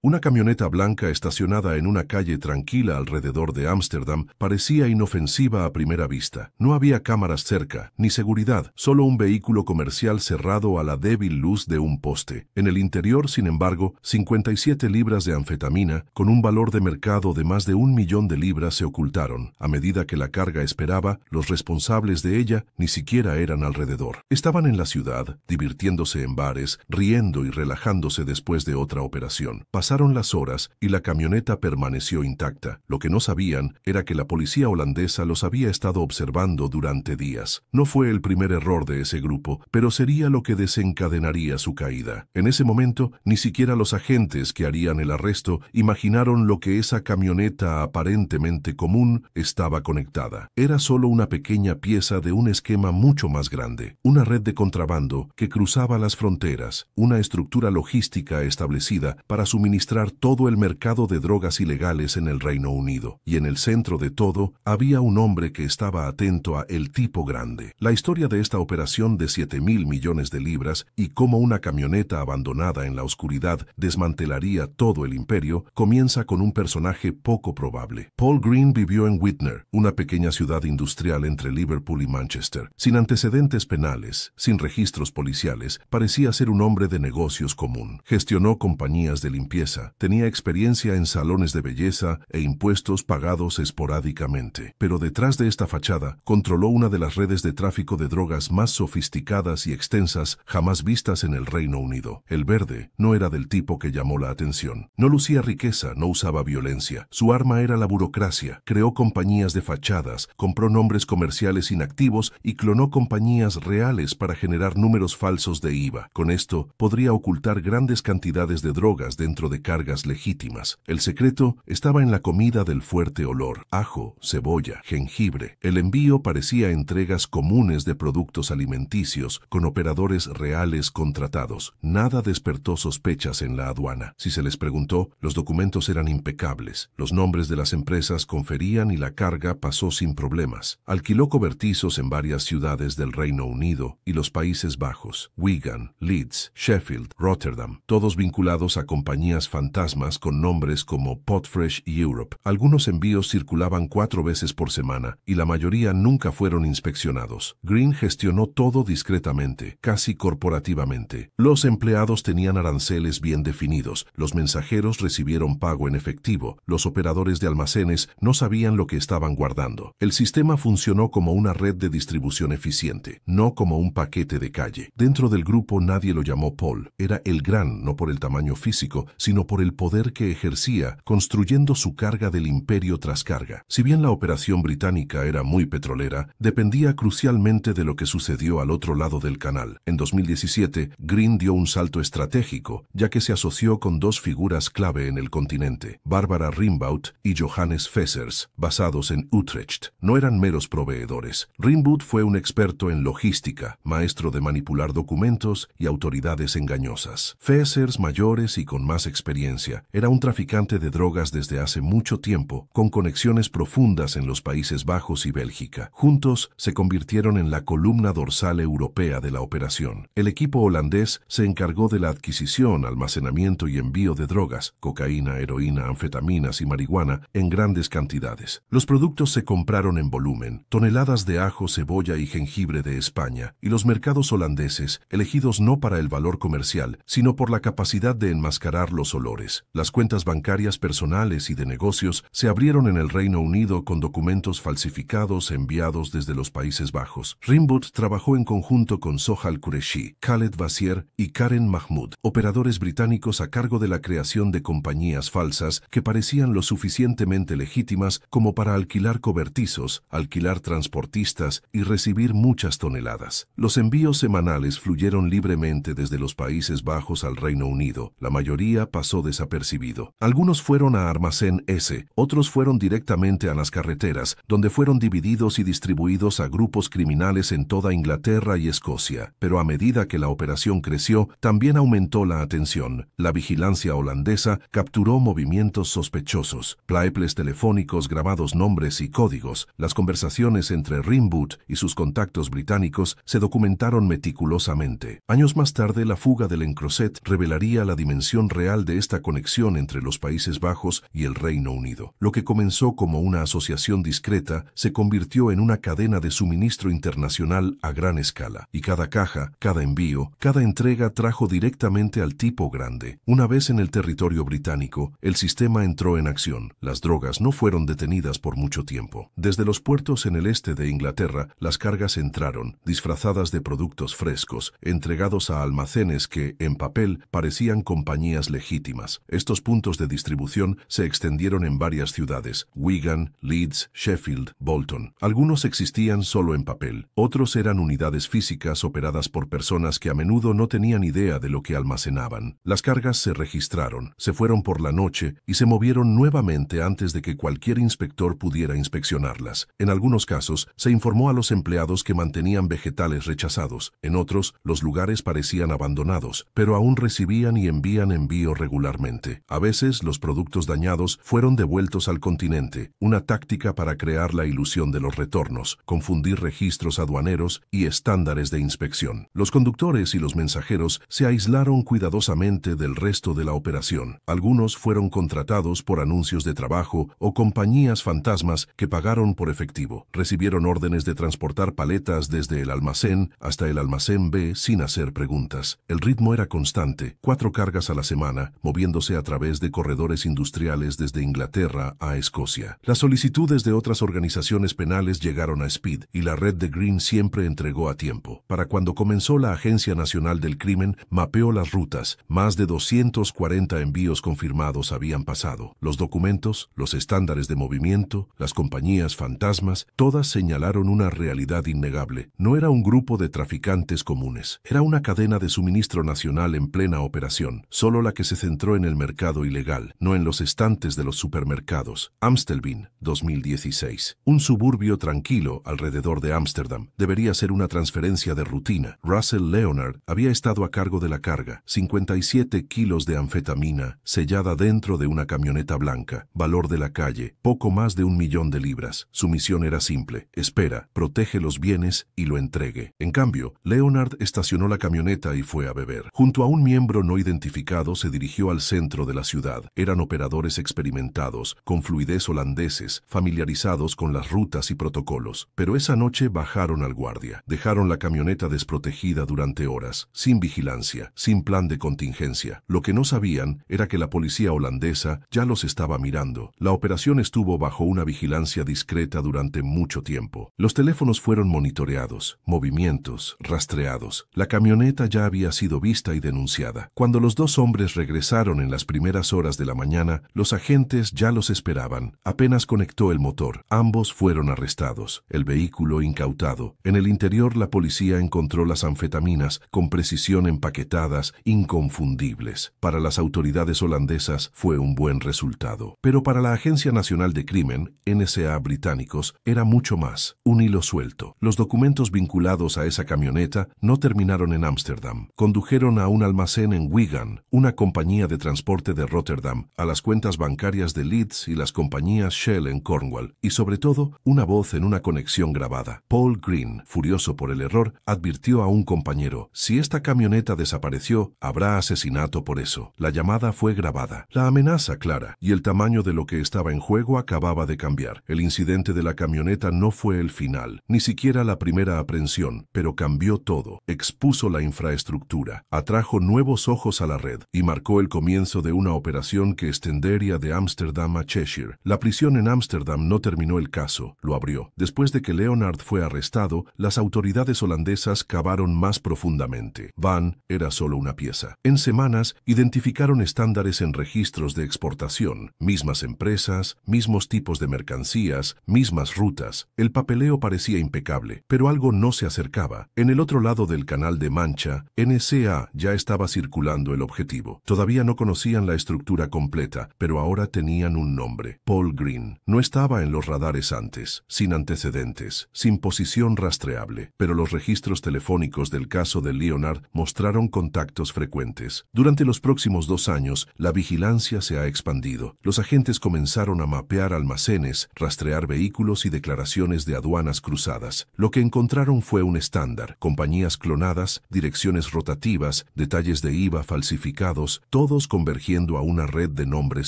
Una camioneta blanca estacionada en una calle tranquila alrededor de Ámsterdam parecía inofensiva a primera vista. No había cámaras cerca, ni seguridad, solo un vehículo comercial cerrado a la débil luz de un poste. En el interior, sin embargo, 57 libras de anfetamina, con un valor de mercado de más de 1 millón de libras, se ocultaron. A medida que la carga esperaba, los responsables de ella ni siquiera eran alrededor. Estaban en la ciudad, divirtiéndose en bares, riendo y relajándose después de otra operación. Pasaron las horas y la camioneta permaneció intacta. Lo que no sabían era que la policía holandesa los había estado observando durante días. No fue el primer error de ese grupo, pero sería lo que desencadenaría su caída. En ese momento, ni siquiera los agentes que harían el arresto imaginaron lo que esa camioneta aparentemente común estaba conectada. Era solo una pequeña pieza de un esquema mucho más grande, una red de contrabando que cruzaba las fronteras, una estructura logística establecida para suministrar todo el mercado de drogas ilegales en el Reino Unido. Y en el centro de todo, había un hombre que estaba atento a El Tipo Grande. La historia de esta operación de 7.000 millones de libras y cómo una camioneta abandonada en la oscuridad desmantelaría todo el imperio, comienza con un personaje poco probable. Paul Green vivió en Widner, una pequeña ciudad industrial entre Liverpool y Manchester. Sin antecedentes penales, sin registros policiales, parecía ser un hombre de negocios común. Gestionó compañías de limpieza, tenía experiencia en salones de belleza e impuestos pagados esporádicamente. Pero detrás de esta fachada, controló una de las redes de tráfico de drogas más sofisticadas y extensas jamás vistas en el Reino Unido. El Verde no era del tipo que llamó la atención. No lucía riqueza, no usaba violencia. Su arma era la burocracia. Creó compañías de fachadas, compró nombres comerciales inactivos y clonó compañías reales para generar números falsos de IVA. Con esto, podría ocultar grandes cantidades de drogas dentro de cargas legítimas. El secreto estaba en la comida del fuerte olor: ajo, cebolla, jengibre. El envío parecía entregas comunes de productos alimenticios con operadores reales contratados. Nada despertó sospechas en la aduana. Si se les preguntó, los documentos eran impecables. Los nombres de las empresas conferían y la carga pasó sin problemas. Alquiló cobertizos en varias ciudades del Reino Unido y los Países Bajos: Wigan, Leeds, Sheffield, Rotterdam, todos vinculados a compañías fantasmas con nombres como Potfresh y Europe. Algunos envíos circulaban 4 veces por semana y la mayoría nunca fueron inspeccionados. Green gestionó todo discretamente, casi corporativamente. Los empleados tenían aranceles bien definidos, los mensajeros recibieron pago en efectivo, los operadores de almacenes no sabían lo que estaban guardando. El sistema funcionó como una red de distribución eficiente, no como un paquete de calle. Dentro del grupo nadie lo llamó Paul. Era el Gran, no por el tamaño físico, sino por el poder que ejercía, construyendo su carga del imperio tras carga. Si bien la operación británica era muy petrolera, dependía crucialmente de lo que sucedió al otro lado del canal. En 2017, Green dio un salto estratégico, ya que se asoció con 2 figuras clave en el continente: Barbara Rimbaud y Johannes Fessers, basados en Utrecht. No eran meros proveedores. Rimbaud fue un experto en logística, maestro de manipular documentos y autoridades engañosas. Fessers, mayores y con más experiencia, era un traficante de drogas desde hace mucho tiempo, con conexiones profundas en los Países Bajos y Bélgica. Juntos se convirtieron en la columna dorsal europea de la operación. El equipo holandés se encargó de la adquisición, almacenamiento y envío de drogas, cocaína, heroína, anfetaminas y marihuana en grandes cantidades. Los productos se compraron en volumen, toneladas de ajo, cebolla y jengibre de España, y los mercados holandeses, elegidos no para el valor comercial, sino por la capacidad de enmascarar los olores. Las cuentas bancarias personales y de negocios se abrieron en el Reino Unido con documentos falsificados enviados desde los Países Bajos. Rimbaud trabajó en conjunto con Sohal Qureshi, Khaled Vassier y Karen Mahmoud, operadores británicos a cargo de la creación de compañías falsas que parecían lo suficientemente legítimas como para alquilar cobertizos, alquilar transportistas y recibir muchas toneladas. Los envíos semanales fluyeron libremente desde los Países Bajos al Reino Unido. La mayoría pasó desapercibido. Algunos fueron a Almacén S, otros fueron directamente a las carreteras, donde fueron divididos y distribuidos a grupos criminales en toda Inglaterra y Escocia. Pero a medida que la operación creció, también aumentó la atención. La vigilancia holandesa capturó movimientos sospechosos, plaeples telefónicos, grabados nombres y códigos. Las conversaciones entre Rimbaud y sus contactos británicos se documentaron meticulosamente. Años más tarde, la fuga del Encrozet revelaría la dimensión real de esta conexión entre los Países Bajos y el Reino Unido. Lo que comenzó como una asociación discreta se convirtió en una cadena de suministro internacional a gran escala, y cada caja, cada envío, cada entrega trajo directamente al tipo grande. Una vez en el territorio británico, el sistema entró en acción. Las drogas no fueron detenidas por mucho tiempo. Desde los puertos en el este de Inglaterra, las cargas entraron, disfrazadas de productos frescos, entregados a almacenes que, en papel, parecían compañías legítimas. Estos puntos de distribución se extendieron en varias ciudades: Wigan, Leeds, Sheffield, Bolton. Algunos existían solo en papel. Otros eran unidades físicas operadas por personas que a menudo no tenían idea de lo que almacenaban. Las cargas se registraron, se fueron por la noche y se movieron nuevamente antes de que cualquier inspector pudiera inspeccionarlas. En algunos casos, se informó a los empleados que mantenían vegetales rechazados. En otros, los lugares parecían abandonados, pero aún recibían y envían envío regularmente. A veces, los productos dañados fueron devueltos al continente, una táctica para crear la ilusión de los retornos, confundir registros aduaneros y estándares de inspección. Los conductores y los mensajeros se aislaron cuidadosamente del resto de la operación. Algunos fueron contratados por anuncios de trabajo o compañías fantasmas que pagaron por efectivo. Recibieron órdenes de transportar paletas desde el almacén hasta el almacén B sin hacer preguntas. El ritmo era constante, 4 cargas a la semana, moviéndose a través de corredores industriales desde Inglaterra a Escocia. Las solicitudes de otras organizaciones penales llegaron a Speed y la red de Green siempre entregó a tiempo. Para cuando comenzó, la Agencia Nacional del Crimen mapeó las rutas. Más de 240 envíos confirmados habían pasado. Los documentos, los estándares de movimiento, las compañías fantasmas, todas señalaron una realidad innegable. No era un grupo de traficantes comunes. Era una cadena de suministro nacional en plena operación, solo la que se centró en el mercado ilegal, no en los estantes de los supermercados. Amstelveen, 2016. Un suburbio tranquilo alrededor de Ámsterdam. Debería ser una transferencia de rutina. Russell Leonard había estado a cargo de la carga: 57 kilos de anfetamina, sellada dentro de una camioneta blanca. Valor de la calle: poco más de 1 millón de libras. Su misión era simple: espera, protege los bienes y lo entregue. En cambio, Leonard estacionó la camioneta y fue a beber. Junto a un miembro no identificado se dirigió al centro de la ciudad. Eran operadores experimentados, con fluidez holandeses, familiarizados con las rutas y protocolos. Pero esa noche bajaron al guardia. Dejaron la camioneta desprotegida durante horas, sin vigilancia, sin plan de contingencia. Lo que no sabían era que la policía holandesa ya los estaba mirando. La operación estuvo bajo una vigilancia discreta durante mucho tiempo. Los teléfonos fueron monitoreados, movimientos rastreados. La camioneta ya había sido vista y denunciada. Cuando los 2 hombres regresaron en las primeras horas de la mañana, los agentes ya los esperaban. Apenas conectó el motor, ambos fueron arrestados. El vehículo incautado. En el interior, la policía encontró las anfetaminas con precisión empaquetadas, inconfundibles. Para las autoridades holandesas fue un buen resultado. Pero para la Agencia Nacional de Crimen, NSA británicos, era mucho más. Un hilo suelto. Los documentos vinculados a esa camioneta no terminaron en Ámsterdam. Condujeron a un almacén en Wigan, una compañía de transporte de Rotterdam, a las cuentas bancarias de Leeds y las compañías Shell en Cornwall, y sobre todo, una voz en una conexión grabada. Paul Green, furioso por el error, advirtió a un compañero: si esta camioneta desapareció, habrá asesinato por eso. La llamada fue grabada. La amenaza clara, y el tamaño de lo que estaba en juego acababa de cambiar. El incidente de la camioneta no fue el final, ni siquiera la primera aprehensión, pero cambió todo. Expuso la infraestructura, atrajo nuevos ojos a la red y marcó el comienzo de una operación que extendería de Ámsterdam a Cheshire. La prisión en Ámsterdam no terminó el caso, lo abrió. Después de que Leonard fue arrestado, las autoridades holandesas cavaron más profundamente. Van era solo una pieza. En semanas, identificaron estándares en registros de exportación, mismas empresas, mismos tipos de mercancías, mismas rutas. El papeleo parecía impecable, pero algo no se acercaba. En el otro lado del Canal de Mancha, NSA ya estaba circulando el objetivo. Todavía no conocían la estructura completa, pero ahora tenían un nombre: Paul Green. No estaba en los radares antes, sin antecedentes, sin posición rastreable, pero los registros telefónicos del caso de Leonard mostraron contactos frecuentes. Durante los próximos 2 años, la vigilancia se ha expandido. Los agentes comenzaron a mapear almacenes, rastrear vehículos y declaraciones de aduanas cruzadas. Lo que encontraron fue un estándar: compañías clonadas, direcciones rotativas, detalles de IVA falsificados, todo todos convergiendo a una red de nombres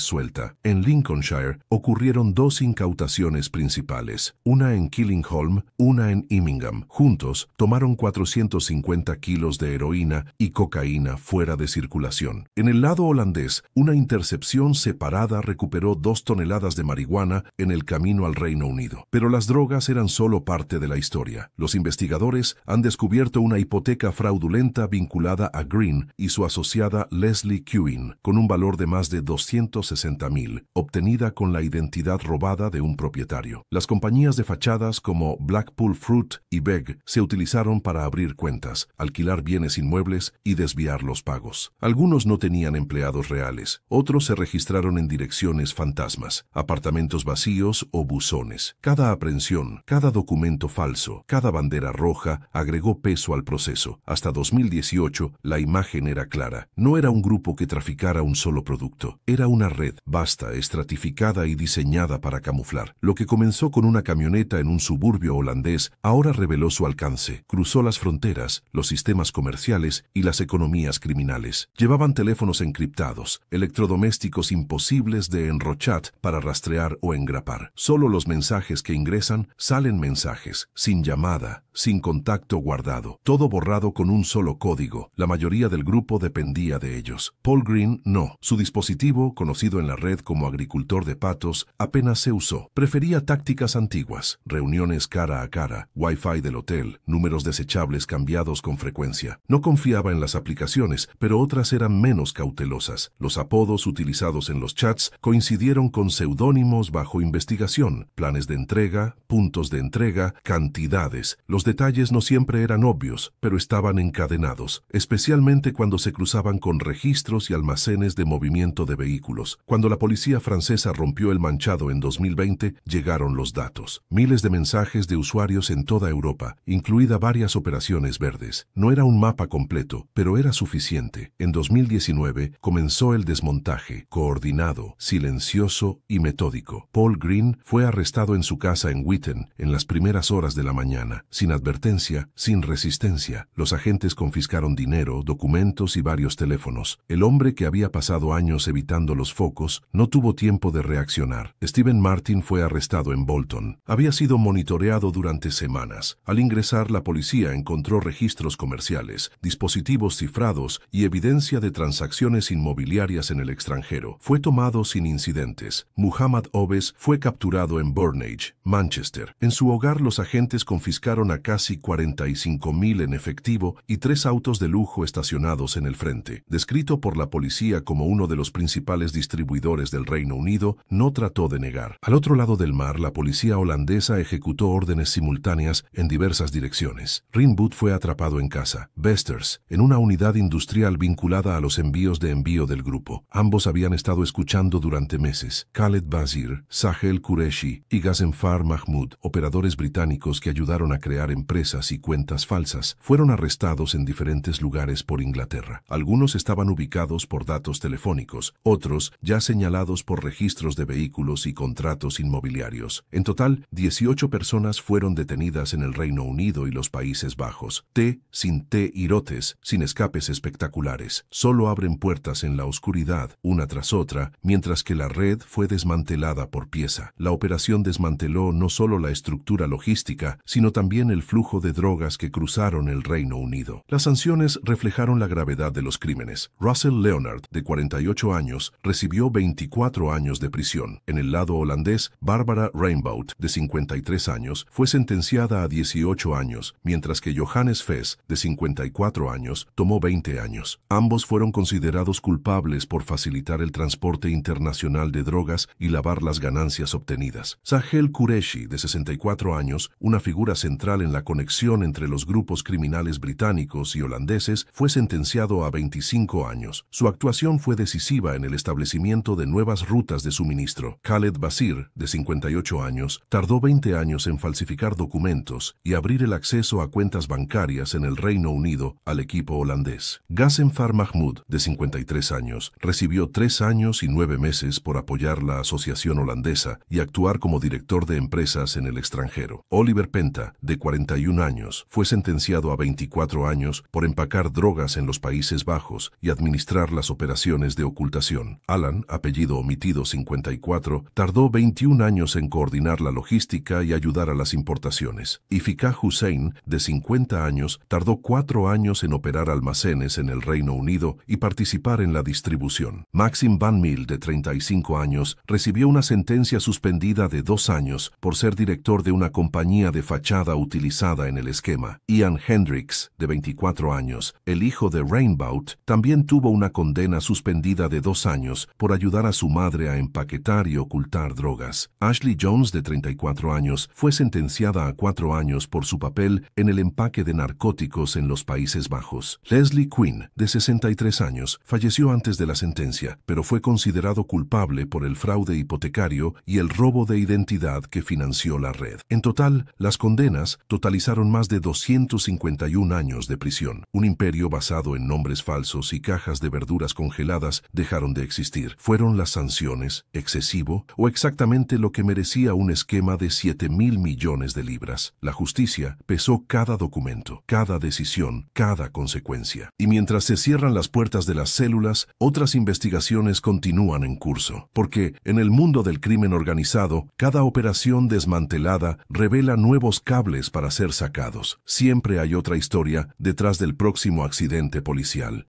suelta. En Lincolnshire ocurrieron dos incautaciones principales, una en Killingholme, una en Immingham. Juntos tomaron 450 kilos de heroína y cocaína fuera de circulación. En el lado holandés, una intercepción separada recuperó 2 toneladas de marihuana en el camino al Reino Unido. Pero las drogas eran solo parte de la historia. Los investigadores han descubierto una hipoteca fraudulenta vinculada a Green y su asociada Leslie Quinn, con un valor de más de 260.000, obtenida con la identidad robada de un propietario. Las compañías de fachadas como Blackpool Fruit y Beg se utilizaron para abrir cuentas, alquilar bienes inmuebles y desviar los pagos. Algunos no tenían empleados reales, otros se registraron en direcciones fantasmas, apartamentos vacíos o buzones. Cada aprehensión, cada documento falso, cada bandera roja agregó peso al proceso. Hasta 2018, la imagen era clara. No era un grupo que traficara un solo producto. Era una red vasta, estratificada y diseñada para camuflar. Lo que comenzó con una camioneta en un suburbio holandés ahora reveló su alcance. Cruzó las fronteras, los sistemas comerciales y las economías criminales. Llevaban teléfonos encriptados, electrodomésticos imposibles de enrochat para rastrear o engrapar. Solo los mensajes que ingresan salen mensajes, sin llamada, sin contacto guardado, todo borrado con un solo código. La mayoría del grupo dependía de ellos. Paul Green no. Su dispositivo, conocido en la red como agricultor de patos, apenas se usó. Prefería tácticas antiguas, reuniones cara a cara, Wi-Fi del hotel, números desechables cambiados con frecuencia. No confiaba en las aplicaciones, pero otras eran menos cautelosas. Los apodos utilizados en los chats coincidieron con seudónimos bajo investigación, planes de entrega, puntos de entrega, cantidades. Los detalles no siempre eran obvios, pero estaban encadenados, especialmente cuando se cruzaban con registros y almacenes de movimiento de vehículos. Cuando la policía francesa rompió el manchado en 2020, llegaron los datos. Miles de mensajes de usuarios en toda Europa, incluida varias operaciones verdes. No era un mapa completo, pero era suficiente. En 2019 comenzó el desmontaje, coordinado, silencioso y metódico. Paul Green fue arrestado en su casa en Witten en las primeras horas de la mañana. Sin advertencia, sin resistencia, los agentes confiscaron dinero, documentos y varios teléfonos. El hombre, que había pasado años evitando los focos, no tuvo tiempo de reaccionar. Stephen Martin fue arrestado en Bolton. Había sido monitoreado durante semanas. Al ingresar, la policía encontró registros comerciales, dispositivos cifrados y evidencia de transacciones inmobiliarias en el extranjero. Fue tomado sin incidentes. Muhammad Obes fue capturado en Burnage, Manchester. En su hogar, los agentes confiscaron a casi 45.000 en efectivo y 3 autos de lujo estacionados en el frente. Descrito por la policía como uno de los principales distribuidores del Reino Unido, no trató de negar. Al otro lado del mar, la policía holandesa ejecutó órdenes simultáneas en diversas direcciones. Rinwood fue atrapado en casa. Besters, en una unidad industrial vinculada a los envíos del grupo. Ambos habían estado escuchando durante meses. Khaled Bazir, Sahel Qureshi y Ghazenfar Mahmoud, operadores británicos que ayudaron a crear empresas y cuentas falsas, fueron arrestados en diferentes lugares por Inglaterra. Algunos estaban ubicados por datos telefónicos, otros ya señalados por registros de vehículos y contratos inmobiliarios. En total, 18 personas fueron detenidas en el Reino Unido y los Países Bajos. Sin irotes, sin escapes espectaculares. Solo abren puertas en la oscuridad, una tras otra, mientras que la red fue desmantelada por pieza. La operación desmanteló no solo la estructura logística, sino también el flujo de drogas que cruzaron el Reino Unido. Las sanciones reflejaron la gravedad de los crímenes. Russell Leonard, de 48 años, recibió 24 años de prisión. En el lado holandés, Barbara Rainbout, de 53 años, fue sentenciada a 18 años, mientras que Johannes Fes, de 54 años, tomó 20 años. Ambos fueron considerados culpables por facilitar el transporte internacional de drogas y lavar las ganancias obtenidas. Sahel Qureshi, de 64 años, una figura central en la conexión entre los grupos criminales británicos y holandeses, fue sentenciado a 25 años. Su actuación fue decisiva en el establecimiento de nuevas rutas de suministro. Khaled Bazir, de 58 años, tardó 20 años en falsificar documentos y abrir el acceso a cuentas bancarias en el Reino Unido al equipo holandés. Ghazenfar Mahmoud, de 53 años, recibió 3 años y 9 meses por apoyar la Asociación Holandesa y actuar como director de empresas en el extranjero. Oliver Penta, de 40 41 años, fue sentenciado a 24 años por empacar drogas en los Países Bajos y administrar las operaciones de ocultación. Alan, apellido omitido 54, tardó 21 años en coordinar la logística y ayudar a las importaciones. Ifikah Hussein, de 50 años, tardó 4 años en operar almacenes en el Reino Unido y participar en la distribución. Maxim Van Mil, de 35 años, recibió una sentencia suspendida de 2 años por ser director de una compañía de fachada utilizada en el esquema. Ian Hendricks, de 24 años, el hijo de Rainbow, también tuvo una condena suspendida de 2 años por ayudar a su madre a empaquetar y ocultar drogas. Ashley Jones, de 34 años, fue sentenciada a 4 años por su papel en el empaque de narcóticos en los Países Bajos. Leslie Quinn, de 63 años, falleció antes de la sentencia, pero fue considerado culpable por el fraude hipotecario y el robo de identidad que financió la red. En total, las condenas totalizaron más de 251 años de prisión. Un imperio basado en nombres falsos y cajas de verduras congeladas dejaron de existir. ¿Fueron las sanciones excesivo o exactamente lo que merecía un esquema de 7.000 millones de libras? La justicia pesó cada documento, cada decisión, cada consecuencia. Y mientras se cierran las puertas de las células, otras investigaciones continúan en curso. Porque en el mundo del crimen organizado, cada operación desmantelada revela nuevos cables para ser sacados. Siempre hay otra historia detrás del próximo accidente policial.